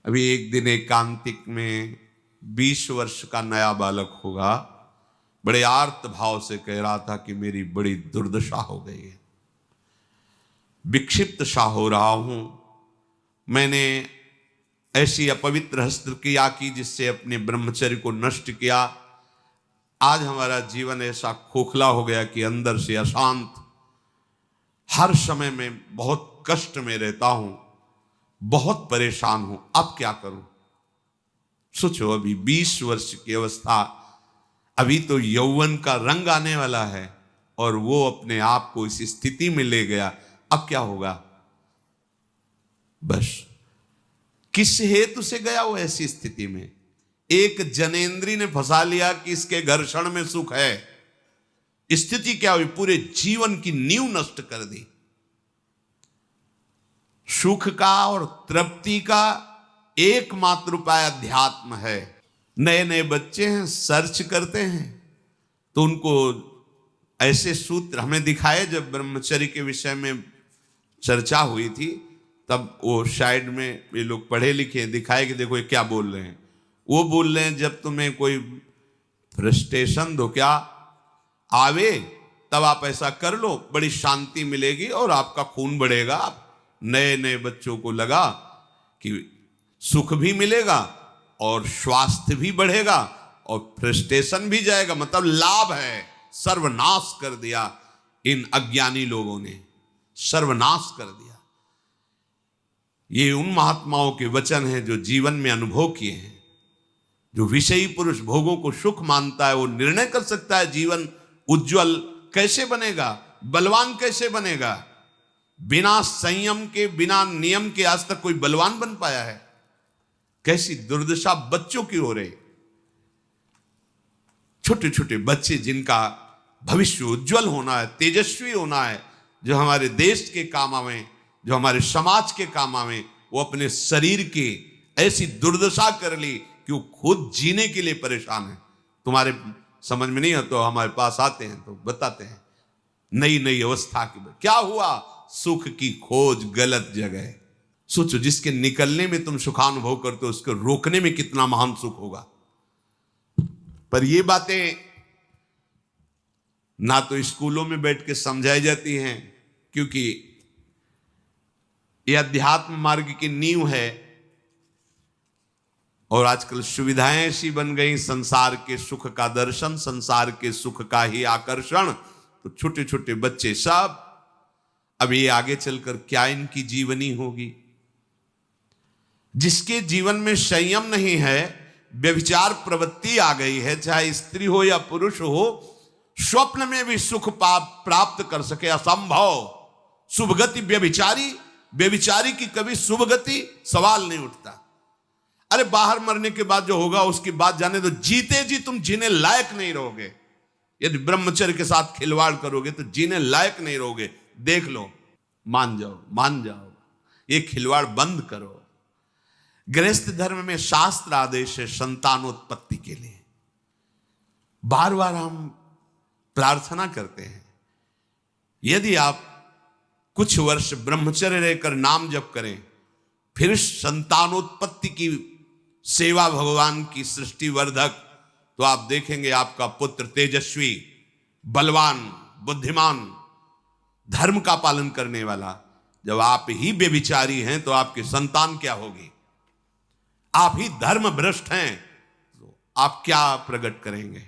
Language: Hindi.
अभी एक दिन एकांतिक में 20 वर्ष का नया बालक होगा, बड़े आर्त भाव से कह रहा था कि मेरी बड़ी दुर्दशा हो गई है, विक्षिप्त सा हो रहा हूं, मैंने ऐसी अपवित्र हस्तक्रिया की जिससे अपने ब्रह्मचर्य को नष्ट किया। आज हमारा जीवन ऐसा खोखला हो गया कि अंदर से अशांत, हर समय में बहुत कष्ट में रहता हूं, बहुत परेशान हूं, अब क्या करूं। सोचो, अभी 20 वर्ष की अवस्था, अभी तो यौवन का रंग आने वाला है और वो अपने आप को इस स्थिति में ले गया, अब क्या होगा। बस किस हेतु से गया वो ऐसी स्थिति में। एक जनेंद्री ने फंसा लिया कि इसके घर्षण में सुख है, स्थिति क्या हुई, पूरे जीवन की नींव नष्ट कर दी। सुख का और तृप्ति का एकमात्र उपाय अध्यात्म है। नए नए बच्चे हैं, सर्च करते हैं तो उनको ऐसे सूत्र हमें दिखाए। जब ब्रह्मचर्य के विषय में चर्चा हुई थी तब वो साइड में ये लोग पढ़े लिखे दिखाए कि देखो ये क्या बोल रहे हैं। वो बोल रहे हैं जब तुम्हें कोई फ्रस्ट्रेशन दो क्या आवे तब आप ऐसा कर लो, बड़ी शांति मिलेगी और आपका खून बढ़ेगा। नए नए बच्चों को लगा कि सुख भी मिलेगा और स्वास्थ्य भी बढ़ेगा और फ्रस्ट्रेशन भी जाएगा, मतलब लाभ है। सर्वनाश कर दिया इन अज्ञानी लोगों ने, सर्वनाश कर दिया। ये उन महात्माओं के वचन हैं जो जीवन में अनुभव किए हैं। जो विषयी पुरुष भोगों को सुख मानता है वो निर्णय कर सकता है जीवन उज्जवल कैसे बनेगा, बलवान कैसे बनेगा। बिना संयम के, बिना नियम के आज तक कोई बलवान बन पाया है। कैसी दुर्दशा बच्चों की हो रही। छोटे छोटे बच्चे जिनका भविष्य उज्जवल होना है, तेजस्वी होना है, जो हमारे देश के काम आवे, जो हमारे समाज के काम आवे, वो अपने शरीर की ऐसी दुर्दशा कर ली कि वो खुद जीने के लिए परेशान है। तुम्हारे समझ में नहीं है तो हमारे पास आते हैं तो बताते हैं नई नई अवस्था की क्या हुआ। सुख की खोज गलत जगह। सोचो, जिसके निकलने में तुम सुखानुभव करते हो उसको रोकने में कितना महान सुख होगा। पर ये बातें ना तो स्कूलों में बैठ के समझाई जाती हैं, क्योंकि यह अध्यात्म मार्ग की नींव है और आजकल सुविधाएं ऐसी बन गई, संसार के सुख का दर्शन, संसार के सुख का ही आकर्षण। तो छोटे छोटे बच्चे सब, अब ये आगे चलकर क्या इनकी जीवनी होगी। जिसके जीवन में संयम नहीं है, व्यभिचार प्रवृत्ति आ गई है, चाहे स्त्री हो या पुरुष हो, स्वप्न में भी सुख प्राप्त कर सके असंभव। शुभगति व्यभिचारी, व्यभिचारी की कभी शुभगति सवाल नहीं उठता। अरे बाहर मरने के बाद जो होगा उसकी बात जाने दो, जीते जी तुम जीने लायक नहीं रहोगे। यदि ब्रह्मचर्य के साथ खिलवाड़ करोगे तो जीने लायक नहीं रहोगे। देख लो, मान जाओ, मान जाओ, ये खिलवाड़ बंद करो। गृहस्थ धर्म में शास्त्र आदेश है संतानोत्पत्ति के लिए। बार बार हम प्रार्थना करते हैं, यदि आप कुछ वर्ष ब्रह्मचर्य रहकर नाम जप करें, फिर संतानोत्पत्ति की सेवा, भगवान की सृष्टि वर्धक, तो आप देखेंगे आपका पुत्र तेजस्वी, बलवान, बुद्धिमान, धर्म का पालन करने वाला। जब आप ही व्यभिचारी हैं तो आपकी संतान क्या होगी। आप ही धर्म भ्रष्ट हैं तो आप क्या प्रकट करेंगे।